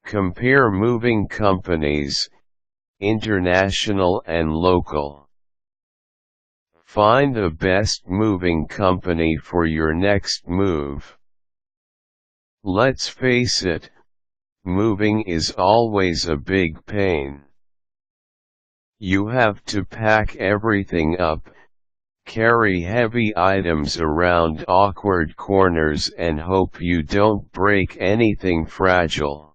Compare moving companies, international and local. Find the best moving company for your next move. Let's face it, moving is always a big pain. You have to pack everything up, carry heavy items around awkward corners and hope you don't break anything fragile.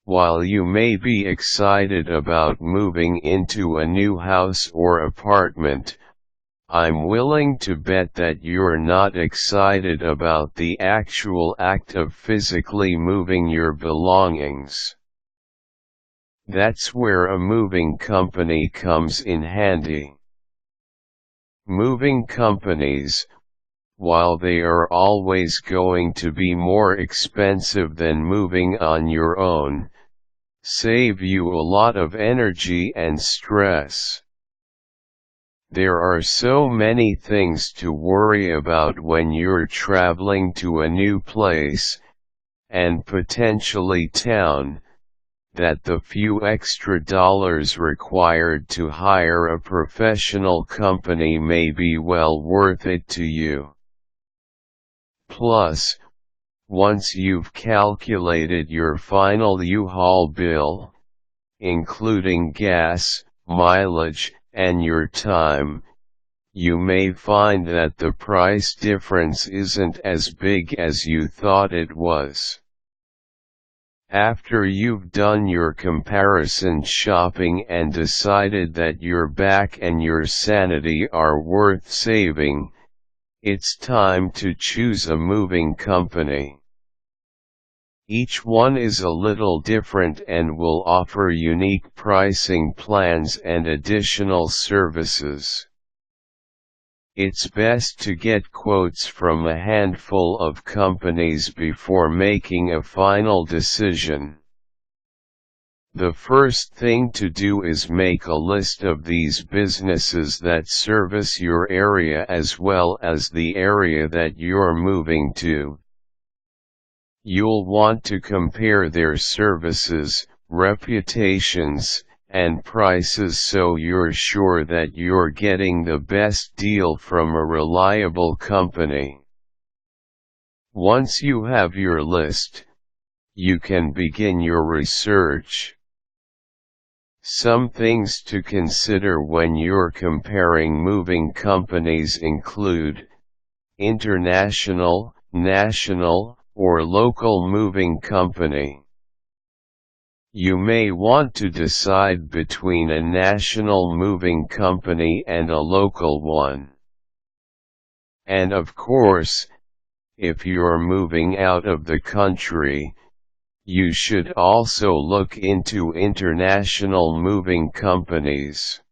While you may be excited about moving into a new house or apartment, I'm willing to bet that you're not excited about the actual act of physically moving your belongings. That's where a moving company comes in handy. Moving companies, while they are always going to be more expensive than moving on your own, save you a lot of energy and stress. There are so many things to worry about when you're traveling to a new place, and potentially town, that the few extra dollars required to hire a professional company may be well worth it to you. Plus, once you've calculated your final U-Haul bill, including gas, mileage, and your time, you may find that the price difference isn't as big as you thought it was. After you've done your comparison shopping and decided that your back and your sanity are worth saving, it's time to choose a moving company. Each one is a little different and will offer unique pricing plans and additional services. It's best to get quotes from a handful of companies before making a final decision. The first thing to do is make a list of these businesses that service your area as well as the area that you're moving to. You'll want to compare their services, reputations, and prices so you're sure that you're getting the best deal from a reliable company. Once you have your list, you can begin your research. Some things to consider when you're comparing moving companies include international, national, or local moving company. You may want to decide between a national moving company and a local one. And of course, if you're moving out of the country, you should also look into international moving companies.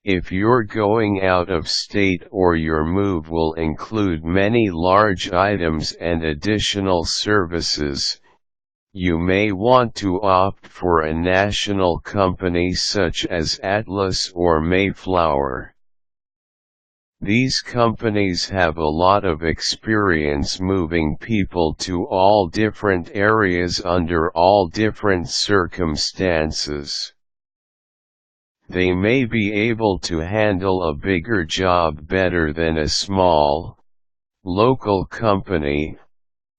If you're going out of state or your move will include many large items and additional services, you may want to opt for a national company such as Atlas or Mayflower. These companies have a lot of experience moving people to all different areas under all different circumstances. They may be able to handle a bigger job better than a small, local company,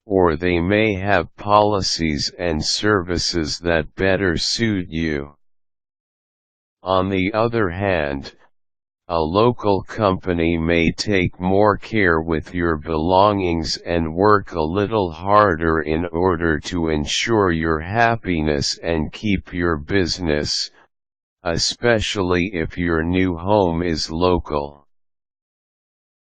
or they may have policies and services that better suit you. On the other hand, a local company may take more care with your belongings and work a little harder in order to ensure your happiness and keep your business, especially if your new home is local.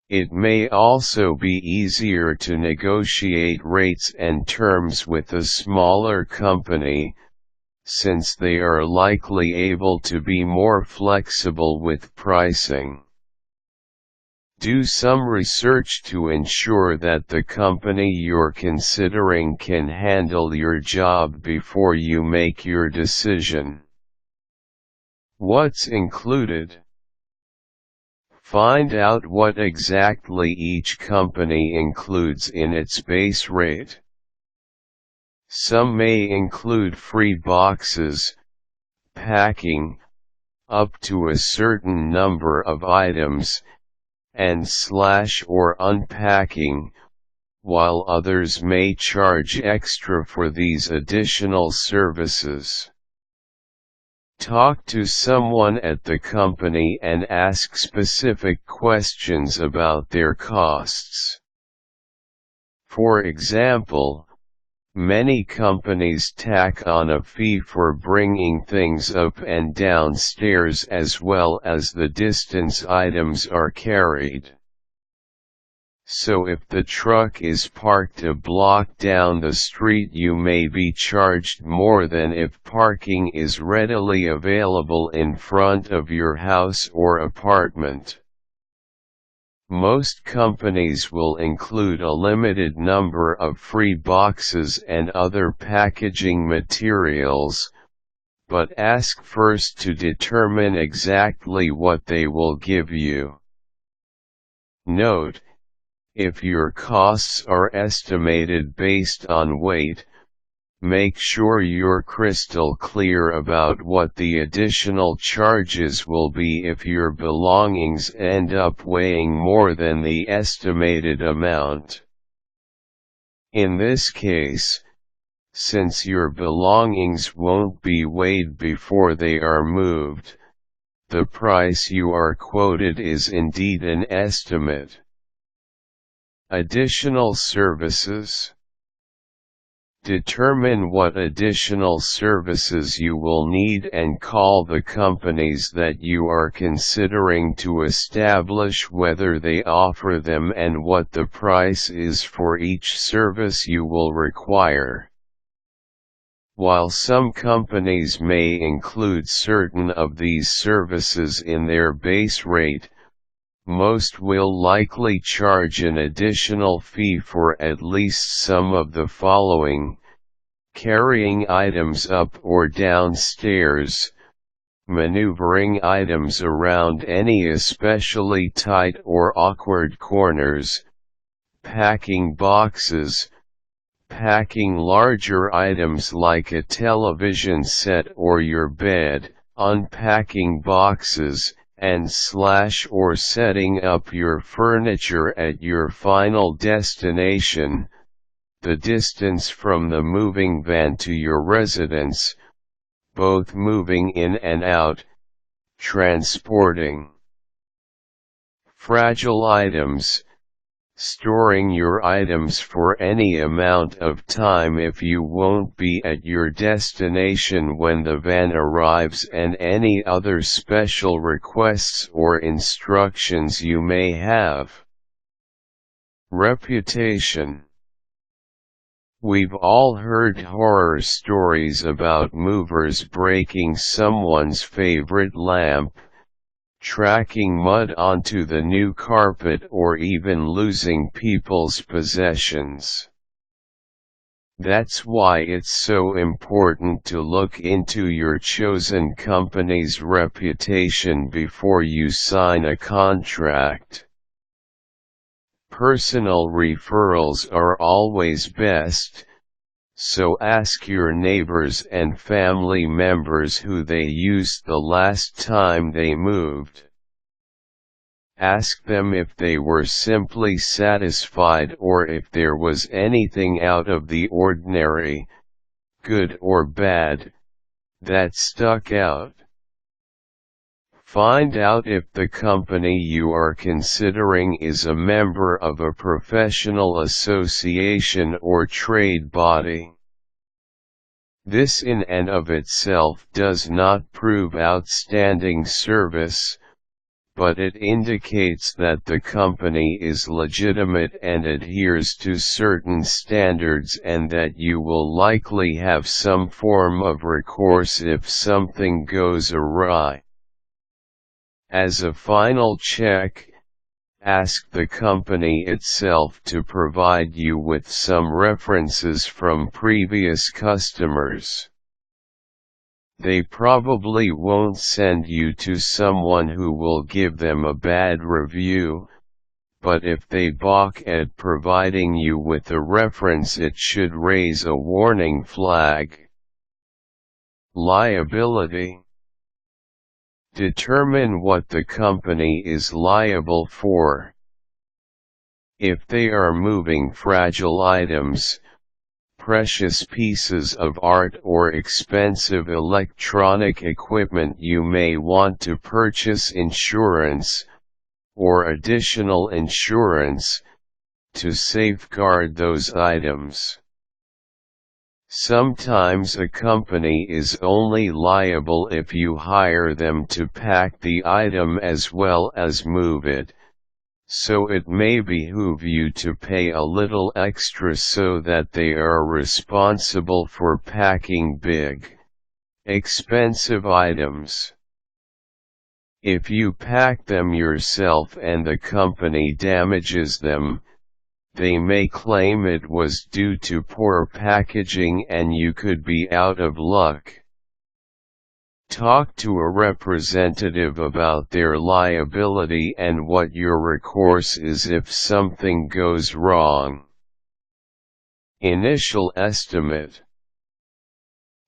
It may also be easier to negotiate rates and terms with a smaller company, since they are likely able to be more flexible with pricing. Do some research to ensure that the company you're considering can handle your job before you make your decision. What's included? Find out what exactly each company includes in its base rate. Some may include free boxes, packing, up to a certain number of items, and or unpacking, while others may charge extra for these additional services. Talk to someone at the company and ask specific questions about their costs. For example, many companies tack on a fee for bringing things up and down stairs as well as the distance items are carried. So if the truck is parked a block down the street, you may be charged more than if parking is readily available in front of your house or apartment. Most companies will include a limited number of free boxes and other packaging materials, but ask first to determine exactly what they will give you. Note: if your costs are estimated based on weight, make sure you're crystal clear about what the additional charges will be if your belongings end up weighing more than the estimated amount. In this case, since your belongings won't be weighed before they are moved, the price you are quoted is indeed an estimate. Additional services. Determine what additional services you will need and call the companies that you are considering to establish whether they offer them and what the price is for each service you will require. While some companies may include certain of these services in their base rate, most will likely charge an additional fee for at least some of the following: carrying items up or down stairs, maneuvering items around any especially tight or awkward corners, packing boxes, packing larger items like a television set or your bed, unpacking boxes, and or setting up your furniture at your final destination, the distance from the moving van to your residence, both moving in and out, transporting fragile items, storing your items for any amount of time if you won't be at your destination when the van arrives, and any other special requests or instructions you may have. Reputation. We've all heard horror stories about movers breaking someone's favorite lamp, tracking mud onto the new carpet, or even losing people's possessions. That's why it's so important to look into your chosen company's reputation before you sign a contract. Personal referrals are always best, so ask your neighbors and family members who they used the last time they moved. Ask them if they were simply satisfied or if there was anything out of the ordinary, good or bad, that stuck out. Find out if the company you are considering is a member of a professional association or trade body. This in and of itself does not prove outstanding service, but it indicates that the company is legitimate and adheres to certain standards, and that you will likely have some form of recourse if something goes awry. As a final check, ask the company itself to provide you with some references from previous customers. They probably won't send you to someone who will give them a bad review, but if they balk at providing you with a reference, it should raise a warning flag. Liability. Determine what the company is liable for. If they are moving fragile items, precious pieces of art or expensive electronic equipment, you may want to purchase insurance, or additional insurance, to safeguard those items. Sometimes a company is only liable if you hire them to pack the item as well as move it, so it may behoove you to pay a little extra so that they are responsible for packing big, expensive items. If you pack them yourself and the company damages them, they may claim it was due to poor packaging and you could be out of luck. Talk to a representative about their liability and what your recourse is if something goes wrong. Initial estimate.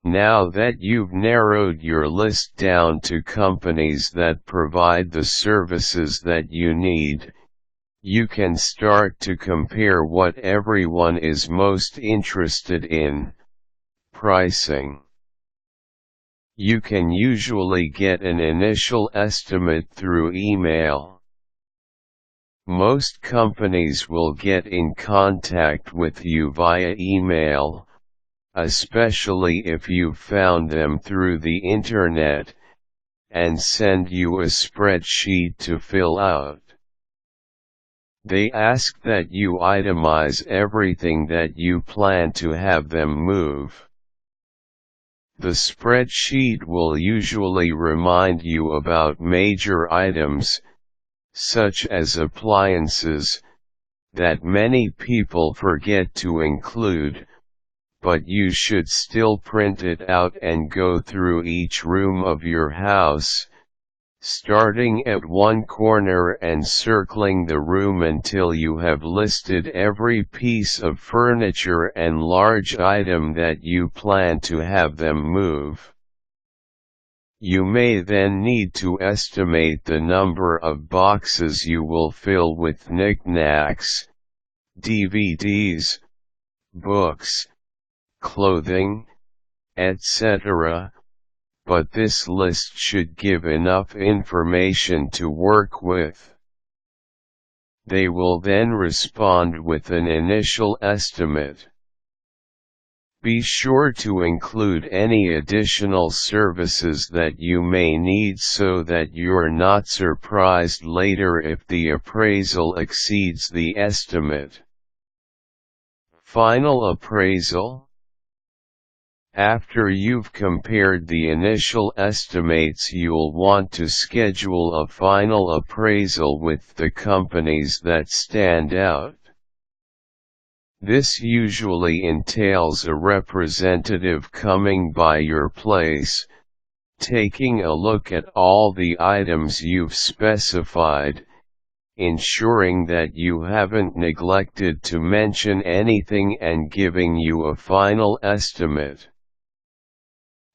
Now that you've narrowed your list down to companies that provide the services that you need, you can start to compare what everyone is most interested in: pricing. You can usually get an initial estimate through email. Most companies will get in contact with you via email, especially if you've found them through the internet, and send you a spreadsheet to fill out. They ask that you itemize everything that you plan to have them move. The spreadsheet will usually remind you about major items, such as appliances, that many people forget to include, but you should still print it out and go through each room of your house, starting at one corner and circling the room until you have listed every piece of furniture and large item that you plan to have them move. You may then need to estimate the number of boxes you will fill with knickknacks, DVDs, books, clothing, etc., but this list should give enough information to work with. They will then respond with an initial estimate. Be sure to include any additional services that you may need so that you're not surprised later if the appraisal exceeds the estimate. Final appraisal. After you've compared the initial estimates, you'll want to schedule a final appraisal with the companies that stand out. This usually entails a representative coming by your place, taking a look at all the items you've specified, ensuring that you haven't neglected to mention anything, and giving you a final estimate.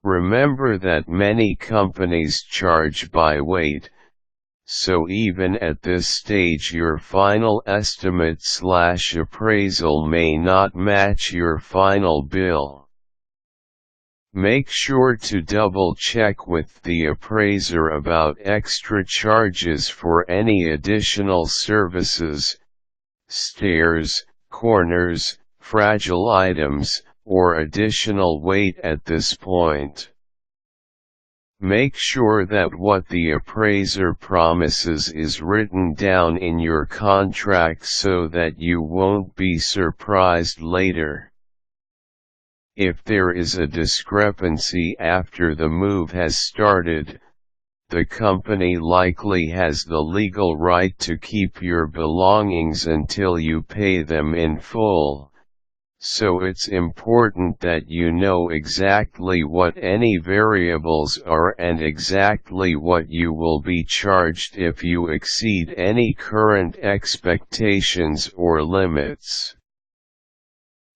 Remember that many companies charge by weight, so even at this stage your final estimate/appraisal may not match your final bill. Make sure to double-check with the appraiser about extra charges for any additional services, stairs, corners, fragile items, or additional weight at this point. Make sure that what the appraiser promises is written down in your contract so that you won't be surprised later. If there is a discrepancy after the move has started, the company likely has the legal right to keep your belongings until you pay them in full, so it's important that you know exactly what any variables are and exactly what you will be charged if you exceed any current expectations or limits.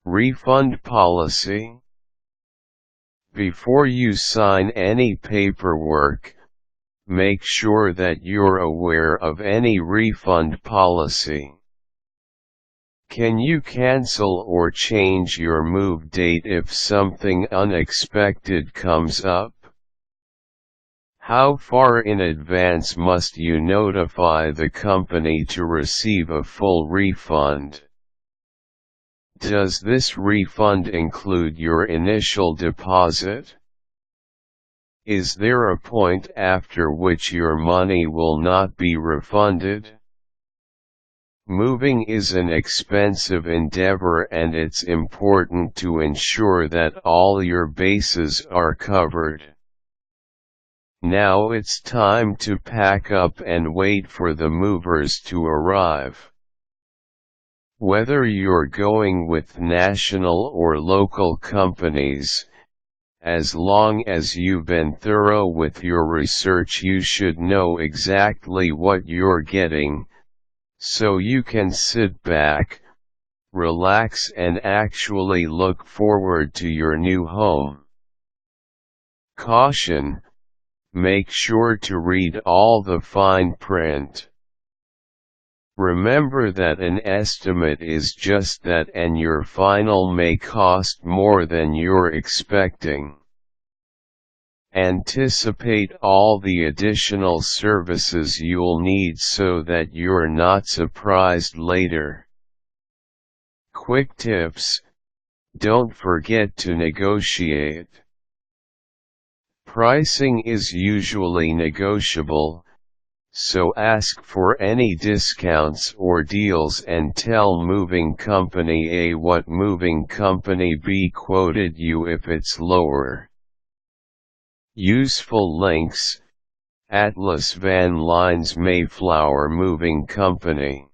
Refund policy. Before you sign any paperwork, make sure that you're aware of any refund policy. Can you cancel or change your move date if something unexpected comes up? How far in advance must you notify the company to receive a full refund? Does this refund include your initial deposit? Is there a point after which your money will not be refunded? Moving is an expensive endeavor and it's important to ensure that all your bases are covered. Now it's time to pack up and wait for the movers to arrive. Whether you're going with national or local companies, as long as you've been thorough with your research, you should know exactly what you're getting, so you can sit back, relax and actually look forward to your new home. Caution: make sure to read all the fine print. Remember that an estimate is just that, and your final may cost more than you're expecting. Anticipate all the additional services you'll need so that you're not surprised later. Quick tips: don't forget to negotiate. Pricing is usually negotiable, so ask for any discounts or deals and tell moving company A what moving company B quoted you if it's lower. Useful links: Atlas Van Lines Mayflower Moving Company.